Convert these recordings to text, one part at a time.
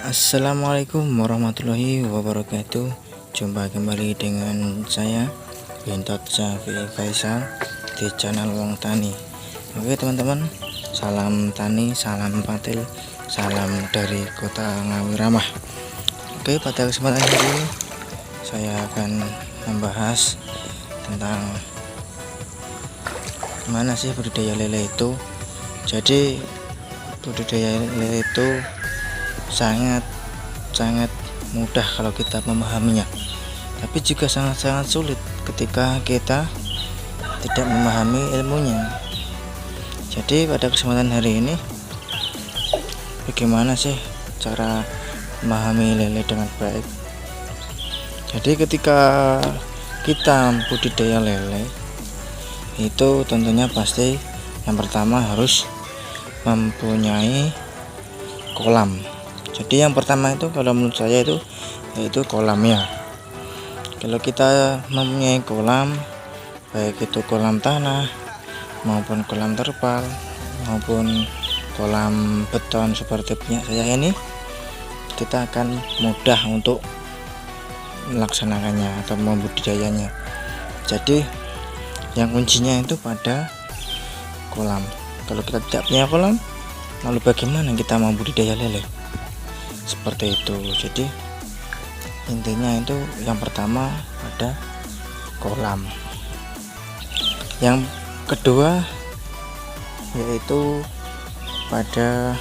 Assalamualaikum warahmatullahi wabarakatuh. Jumpa kembali dengan saya Bintot Syafi'i Faisal di channel Wong Tani. Oke teman-teman, salam tani, salam patil, salam dari kota Ngawi Ramah. Oke, pada kesempatan hari ini saya akan membahas tentang gimana sih budidaya lele itu. Jadi budidaya lele itu sangat mudah kalau kita memahaminya, tapi juga sangat sulit ketika kita tidak memahami ilmunya. Jadi pada kesempatan hari ini, bagaimana sih cara memahami lele dengan baik? Jadi ketika kita budidaya lele itu tentunya pasti yang pertama harus mempunyai kolam. Jadi yang pertama itu kalau menurut saya itu yaitu kolamnya. Kalau kita mempunyai kolam, baik itu kolam tanah maupun kolam terpal maupun kolam beton seperti punya saya ini, kita akan mudah untuk melaksanakannya atau membudidayanya. Jadi yang kuncinya itu pada kolam. Kalau kita tidak punya kolam, lalu bagaimana kita membudidaya lele? Seperti itu. Jadi intinya itu yang pertama pada kolam. Yang kedua yaitu pada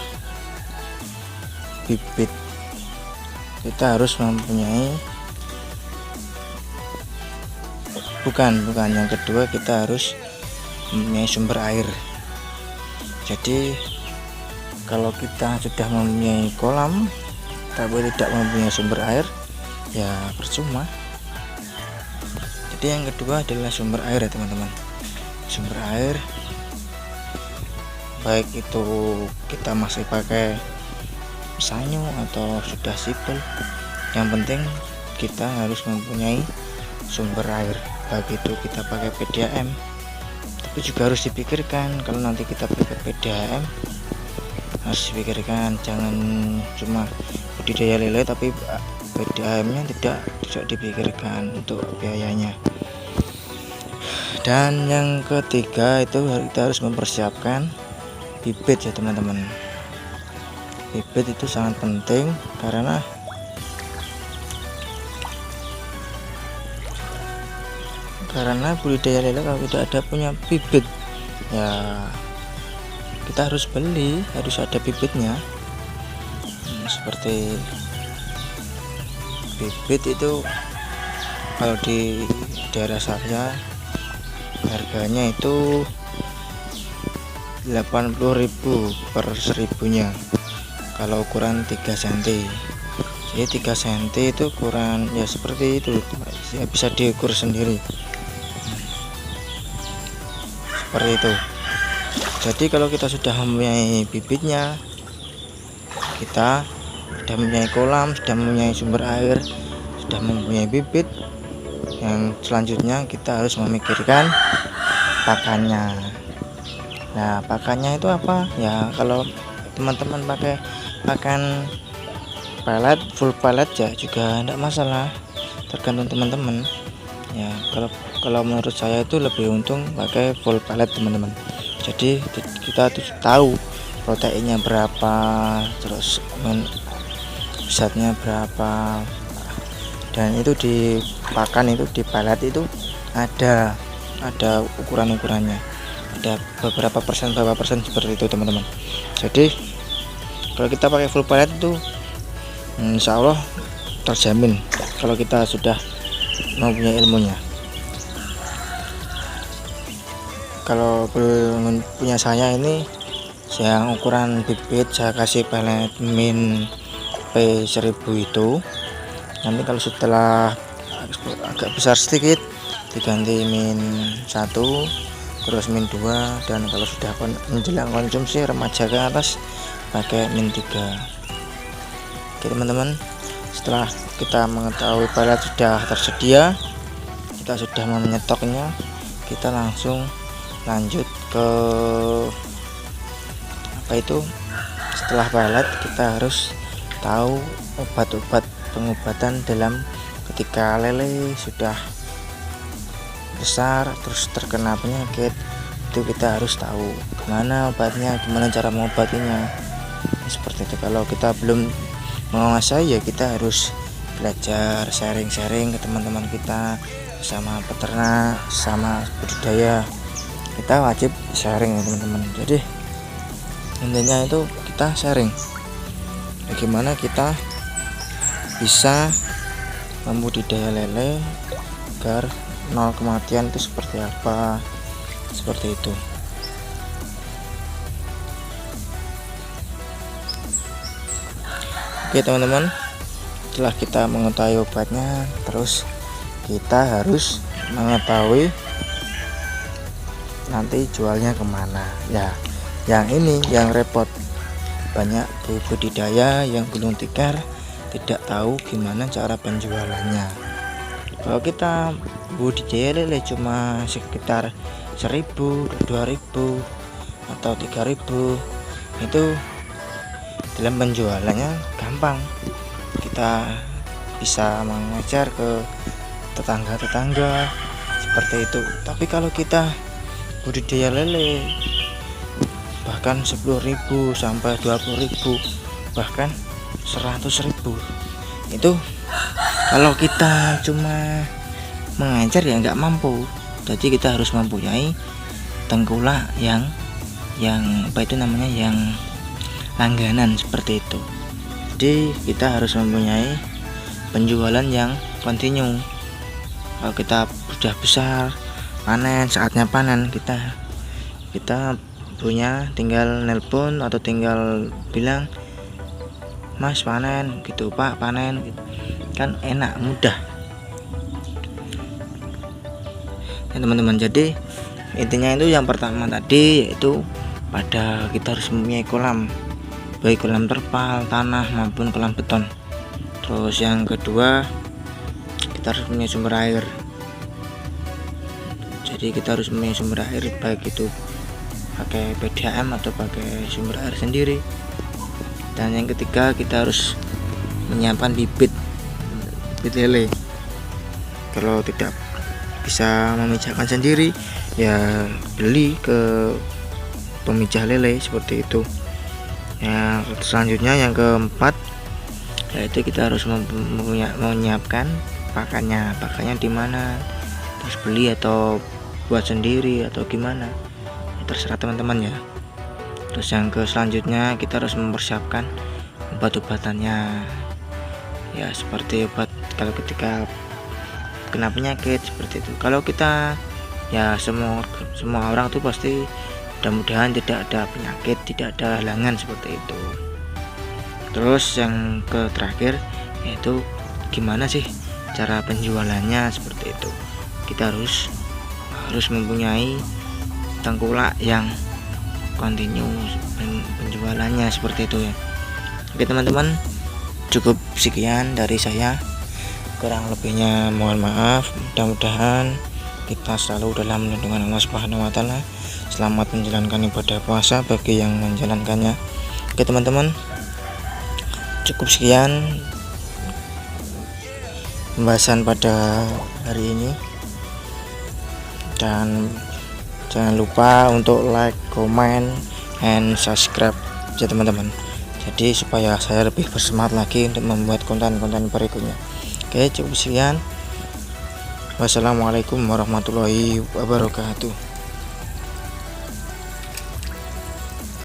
bibit. Kita harus mempunyai bukan yang kedua, kita harus mempunyai sumber air. Jadi kalau kita sudah mempunyai kolam tapi tidak mempunyai sumber air, ya percuma. Jadi yang kedua adalah sumber air ya teman-teman. Sumber air, baik itu kita masih pakai sanyo atau sudah sipil, yang penting kita harus mempunyai sumber air. Baik itu kita pakai PDAM, tapi juga harus dipikirkan kalau nanti kita pakai PDAM, harus dipikirkan jangan cuma budidaya lele tapi PDAM-nya tidak dipikirkan untuk biayanya. Dan yang ketiga itu kita harus mempersiapkan bibit ya teman-teman. Bibit itu sangat penting karena budidaya lele kalau tidak ada punya bibit, ya kita harus beli, harus ada bibitnya. Seperti bibit itu kalau di daerah saya harganya itu 80.000 per 1000-nya kalau ukuran 3 cm. Jadi 3 cm itu ukuran ya seperti itu ya, bisa diukur sendiri seperti itu. Jadi kalau kita sudah mempunyai bibitnya, kita sudah mempunyai kolam, sudah mempunyai sumber air, sudah mempunyai bibit, yang selanjutnya kita harus memikirkan pakannya. Nah, pakannya itu apa ya? Kalau teman-teman pakai pakan pelet, full pelet ya juga tidak masalah, tergantung teman-teman ya. Kalau menurut saya itu lebih untung pakai full pelet teman-teman. Jadi kita tuh tahu proteinnya berapa, terus zatnya berapa, dan itu di pakan itu di pelet itu ada ukurannya, ada berapa persen seperti itu teman-teman. Jadi kalau kita pakai full pelet itu insya Allah terjamin kalau kita sudah mempunyai ilmunya. Kalau punya saya ini, yang ukuran bibit saya kasih pelet min P1000 itu. Nanti kalau setelah agak besar sedikit diganti min 1, terus min 2, dan kalau sudah menjelang konsumsi remaja ke atas pakai min 3. Oke teman-teman, setelah kita mengetahui pelet sudah tersedia, kita sudah menyetoknya, kita langsung lanjut ke apa itu, setelah pelet kita harus tahu obat-obat pengobatan dalam ketika lele sudah besar terus terkena penyakit, itu kita harus tahu gimana obatnya, gimana cara mengobatinya. Seperti itu. Kalau kita belum menguasai ya kita harus belajar, sharing-sharing ke teman-teman kita, sama peternak, sama budidaya. Kita wajib sharing ya teman-teman. Jadi intinya itu kita sharing bagaimana kita bisa membudidaya lele agar nol kematian itu seperti apa, seperti itu. Oke teman-teman, setelah kita mengetahui obatnya, terus kita harus mengetahui nanti jualnya kemana ya. Yang ini yang repot, banyak budidaya yang gulung tikar tidak tahu gimana cara penjualannya. Kalau kita budidaya lele cuma sekitar 1.000, 2.000 atau 3.000, itu dalam penjualannya gampang, kita bisa mengejar ke tetangga-tetangga seperti itu. Tapi kalau kita budidaya lele bahkan 10.000 sampai 20.000 bahkan 100.000, itu kalau kita cuma mengejar ya nggak mampu. Jadi kita harus mempunyai tengkulak yang apa itu namanya, yang langganan seperti itu. Jadi kita harus mempunyai penjualan yang kontinu. Kalau kita sudah besar panen, saatnya panen, kita punya tinggal nelpon atau tinggal bilang, Mas panen gitu, Pak panen gitu. Kan enak, mudah ya teman-teman. Jadi intinya itu yang pertama tadi, yaitu pada kita harus mempunyai kolam, baik kolam terpal, tanah maupun kolam beton. Terus yang kedua, kita harus punya sumber air. Jadi kita harus punya sumber air, baik itu pakai PDAM atau pakai sumber air sendiri. Dan yang ketiga, kita harus menyiapkan bibit lele. Kalau tidak bisa memijahkan sendiri ya beli ke pemijah lele seperti itu. Yang selanjutnya yang keempat, yaitu kita harus menyiapkan pakannya di mana, terus beli atau buat sendiri atau gimana, terserah teman-teman ya. Terus yang selanjutnya kita harus mempersiapkan obat-obatannya ya, seperti obat kalau ketika kena penyakit seperti itu. Kalau kita ya semua orang tuh pasti mudah-mudahan tidak ada penyakit, tidak ada halangan seperti itu. Terus yang terakhir, yaitu gimana sih cara penjualannya seperti itu. Kita harus mempunyai tengkulak yang kontinu penjualannya seperti itu ya. Oke teman-teman, cukup sekian dari saya, kurang lebihnya mohon maaf. Mudah-mudahan kita selalu dalam lindungan Allah Subhanahu wa taala. Selamat menjalankan ibadah puasa bagi yang menjalankannya. Oke teman-teman, cukup sekian pembahasan pada hari ini, dan jangan lupa untuk like, comment, and subscribe ya teman-teman. Jadi supaya saya lebih bersemangat lagi untuk membuat konten-konten berikutnya. Oke, cukup sekian. Wassalamualaikum warahmatullahi wabarakatuh.